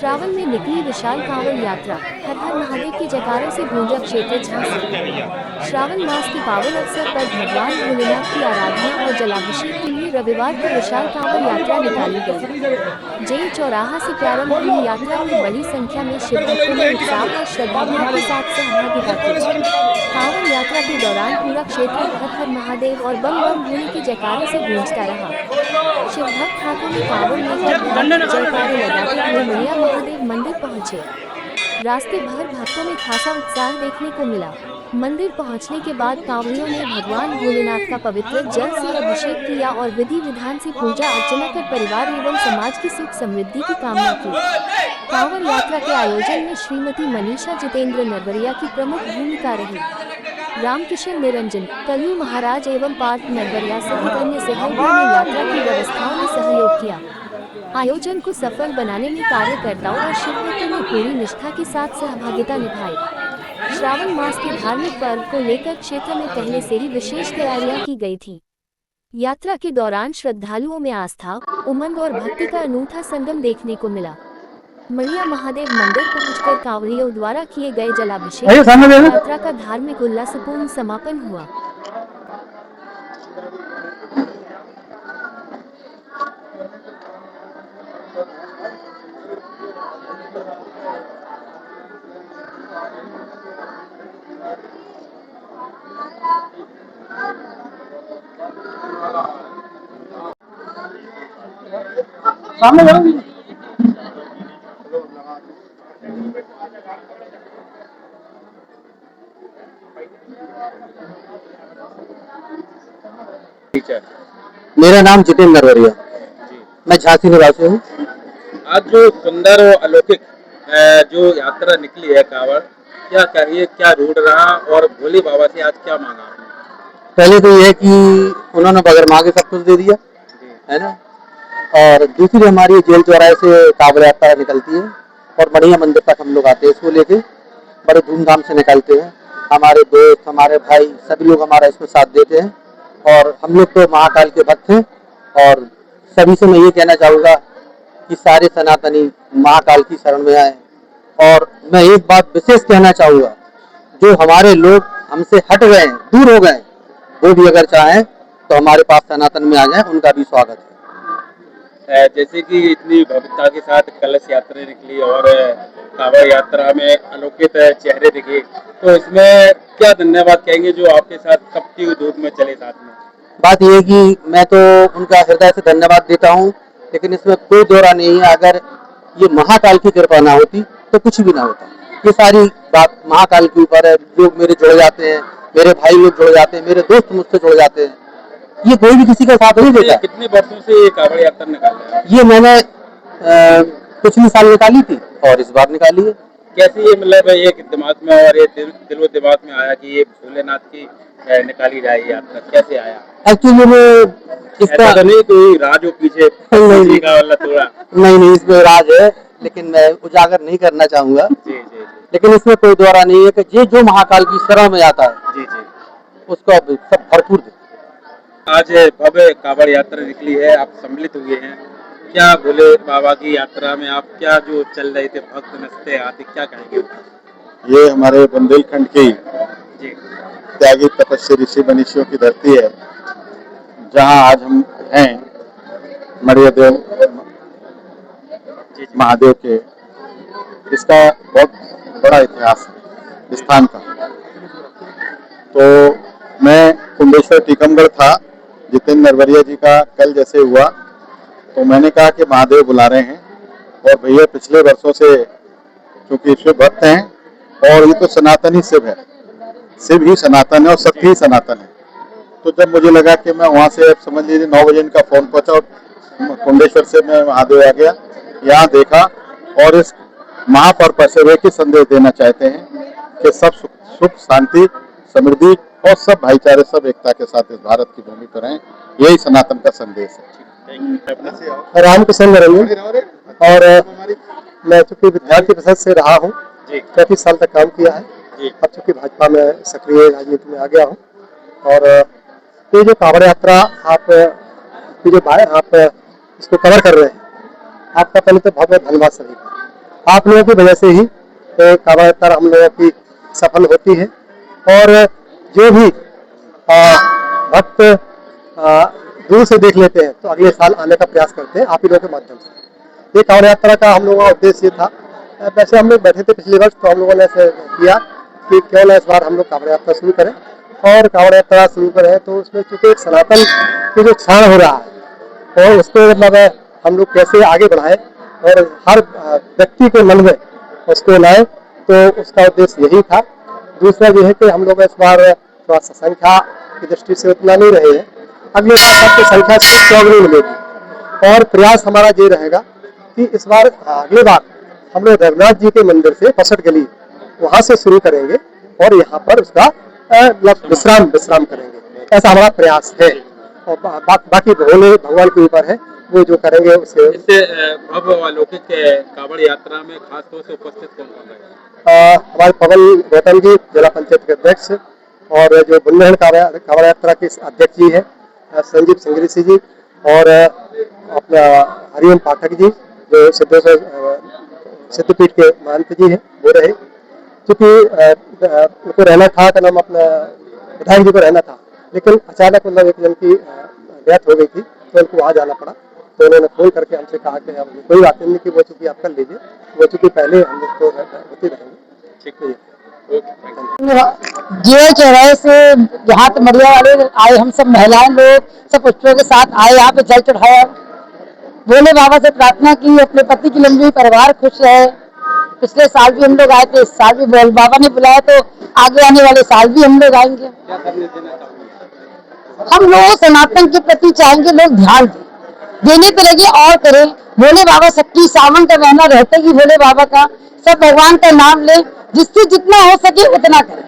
श्रावण में निकली विशाल कांवड़ यात्रा, हर हर महादेव के जयकारों से गूंजा क्षेत्र झांसी। श्रावण मास के पावन अवसर पर भगवान भोलेनाथ की आराधना और जलाभिषेक के लिए रविवार को विशाल कांवड़ यात्रा निकाली गई। जेल चौराहा से प्रारंभ हुई यात्रा में बड़ी संख्या में शिव भक्तों ने उत्साह और श्रद्धा के साथ सहभागिता की। कांवड़ यात्रा के दौरान पूरा क्षेत्र हर हर महादेव और बम बम भोले के जयकारों से गूंजता रहा। शिव भक्त हाथों में कांवड़ लेकर जयकारे लगाते हुए मड़िया महादेव मंदिर पहुंचे। रास्ते भर भक्तों में खासा उत्साह देखने को मिला। मंदिर पहुंचने के बाद कांवड़ियों ने भगवान भोलेनाथ का पवित्र जल से अभिषेक किया और विधि विधान से पूजा अर्चना कर परिवार एवं समाज की सुख समृद्धि की कामना की। कांवड़ यात्रा के आयोजन में श्रीमती मनीषा जितेंद्र नरवरिया की प्रमुख भूमिका रही। रामकिशन निरंजन, कल्लू महाराज एवं पार्थ नरवरिया सहित अन्य सहयोगियों ने यात्रा की व्यवस्थाओं में सहयोग किया। आयोजन को सफल बनाने में कार्यकर्ताओं और शिवभक्तों ने पूरी निष्ठा के साथ सहभागिता निभाई। श्रावण मास के धार्मिक पर्व को लेकर क्षेत्र में पहले से ही विशेष तैयारियां की गई थी। यात्रा के दौरान श्रद्धालुओं में आस्था, उमंग और भक्ति का अनूठा संगम देखने को मिला। मड़िया महादेव मंदिर पहुंचकर कांवड़ियों द्वारा किए गए जलाभिषेक यात्रा का धार्मिक उल्लासपूर्ण समापन हुआ। मेरा नाम जितेंद्र नरवरिया, मैं झांसी निवासी हूँ। आज जो सुंदर और अलौकिक जो यात्रा निकली है कांवड़, क्या कहिए, क्या रूट रहा और भोले बाबा से आज क्या मांगा आपने? पहले तो ये कि उन्होंने बगैर मांगे सब कुछ दे दिया है ना। और दूसरी हमारी जेल चौराहे से कांवड़ यात्रा निकलती है और मड़िया मंदिर तक हम लोग आते हैं। इसको लेके बड़े धूमधाम से निकलते हैं। हमारे दोस्त, हमारे भाई, सभी लोग हमारा इसमें साथ देते हैं और हम लोग तो महाकाल के भक्त हैं। और सभी से मैं ये कहना चाहूँगा कि सारे सनातनी महाकाल की शरण में आए। और मैं एक बात विशेष कहना चाहूँगा, जो हमारे लोग हमसे हट गए, दूर हो गए, वो भी अगर चाहें तो हमारे पास सनातन में आ जाएं, उनका भी स्वागत है। जैसे कि इतनी भव्यता के साथ कलश यात्रा निकली और कांवड़ यात्रा में अलौकिक चेहरे दिखे, तो इसमें क्या धन्यवाद कहेंगे जो आपके साथ सबकी धूप में चले साथ में? बात यह कि मैं तो उनका हृदय से धन्यवाद देता हूँ, लेकिन इसमें कोई दोहरा नहीं है। अगर ये महाकाल की कृपा ना होती तो कुछ भी ना होता। ये सारी बात महाकाल के ऊपर है। लोग मेरे जुड़ जाते हैं, मेरे भाई लोग जुड़ जाते हैं, मेरे दोस्त मुझसे जुड़ जाते हैं। ये कोई भी किसी का साथ नहीं देता। कितने वर्षों से ये कांवड़ यात्रा निकाल है? ये मैंने पिछले साल निकाली थी और इस बार निकाली है। कैसे ये मतलब एक दिमाग में और ये दिलो दिमाग में आया कि ये भोलेनाथ की निकाली जाए यात्रा, कैसे आया? एक्चुअली वो इसका नहीं कोई राज हो पीछे? नहीं, इसमें राज है, लेकिन मैं उजागर नहीं करना चाहूंगा। जी। लेकिन इसमें कोई दोहरा नहीं है कि जो महाकाल की शरण में आता है जी उसको अब सब भरपूर दे। आज भव्य कांवड़ यात्रा निकली है, आप सम्मिलित हुए हैं। क्या भोले बाबा की यात्रा में आप क्या जो चल रहे थे, भक्त नचते आते, क्या कहेंगे? ये हमारे बुंदेलखंड की जी त्यागी तपस्वी ऋषि मनीषियों की धरती है, जहां आज हम हैं। मड़िया देव महादेव के, इसका बहुत बड़ा इतिहास है स्थान का। तो मैं कुंडेश्वर टीकमगढ़ था, जितेंद्र नरवरिया जी का कल जैसे हुआ, तो मैंने कहा कि महादेव बुला रहे हैं और भैया पिछले वर्षों से क्योंकि शिव भक्त हैं और ये तो सनातनी शिव है, शिव ही सनातन है और सत्य ही सनातन है। तो जब मुझे लगा कि मैं वहाँ से समझ लीजिए 9 बजे इनका फोन पहुंचा और कुंडेश्वर से मैं महादेव आ गया, यहाँ देखा और इस महापर्व पर से एक ही संदेश देना चाहते हैं कि सब सुख शांति समृद्धि और सब भाईचारे, सब एकता के साथ इस भारत की भूमि पर हैं। यही सनातन का संदेश है। रामकिशन निरंजन, और मैं चूंकि विद्यार्थी परिषद से रहा हूँ, 35 साल तक काम किया है। अब चूंकि भाजपा में सक्रिय राजनीति में आ गया हूँ। और ये जो कांवड़ यात्रा आप इसको कवर कर रहे हैं, आपका पहले तो बहुत बहुत धन्यवाद सभी। आप लोगों की वजह से ही कांवड़ यात्रा हम लोगों की सफल होती है। और जो भी भक्त दूर से देख लेते हैं तो अगले साल आने का प्रयास करते हैं आप ही लोगों के माध्यम से। ये कांवड़ यात्रा का हम लोगों का उद्देश्य ये था। वैसे हम लोग बैठे थे पिछले वर्ष, तो हम लोगों ने ऐसे किया कि क्यों ना इस बार हम लोग कांवड़ यात्रा शुरू करें। और कांवड़ यात्रा शुरू करें तो उसमें चूंकि एक सनातन की जो क्षण हो रहा है और उसको मतलब हम लोग कैसे आगे बढ़ाएं और हर व्यक्ति के मन में उसको लाए, तो उसका उद्देश्य यही था। दूसरा ये है कि हम लोग इस बार थोड़ा सा संख्या की दृष्टि से उतना नहीं रहे हैं, अगले बार सबकी संख्या सिर्फ 100 मिलेगी। और प्रयास हमारा ये रहेगा कि इस बार अगले बार हम लोग रघुनाथ जी के मंदिर से 65 गली वहां से शुरू करेंगे और यहाँ पर उसका विश्राम करेंगे, ऐसा हमारा प्रयास है। और बाकी भोले भगवान के ऊपर है, वो जो करेंगे उसे। इससे भव्य अलौकिक कांवड़ यात्रा में खास तौर से उपस्थित कौन कौन रहेगा? हमारे पवन गौतम जी जिला पंचायत के अध्यक्ष, और जो बुंदेलखंड कांवड़ यात्रा के अध्यक्ष जी है संजीव सिंगरी जी, और अपना हरिओम पाठक जी जो सिद्धपीठ के महंत जी हैं, वो रहे। क्योंकि उनको रहना था का नाम अपना विधायक जी को रहना था, लेकिन अचानक मतलब एक जन की डेथ हो गई थी तो उनको वहाँ जाना पड़ा। तो उन्होंने फोन करके हमसे कहा कि अब कोई बात नहीं कि वो चूंकि आप कर लीजिए, वो चूंकि पहले हम लोग तो होते रहेंगे। ठीक है, जीवन चौराहे से यहाँ पे मरिया वाले आए, हम सब महिलाएं लोग सब पुष्पों के साथ आए, यहाँ पे जल चढ़ाया, भोले बाबा से प्रार्थना की अपने पति की लंबी परिवार खुश रहे। पिछले साल भी हम लोग आए थे, इस साल भी भोले बाबा ने बुलाया तो आगे आने वाले साल भी हम लोग आएंगे। हम लोग सनातन के प्रति चाहेंगे लोग ध्यान दें, देने पे लगे और करें। भोले बाबा सबकी सावन का महीना रहते ही भोले बाबा का सब भगवान का नाम ले, जिससे जितना हो सके उतना करें।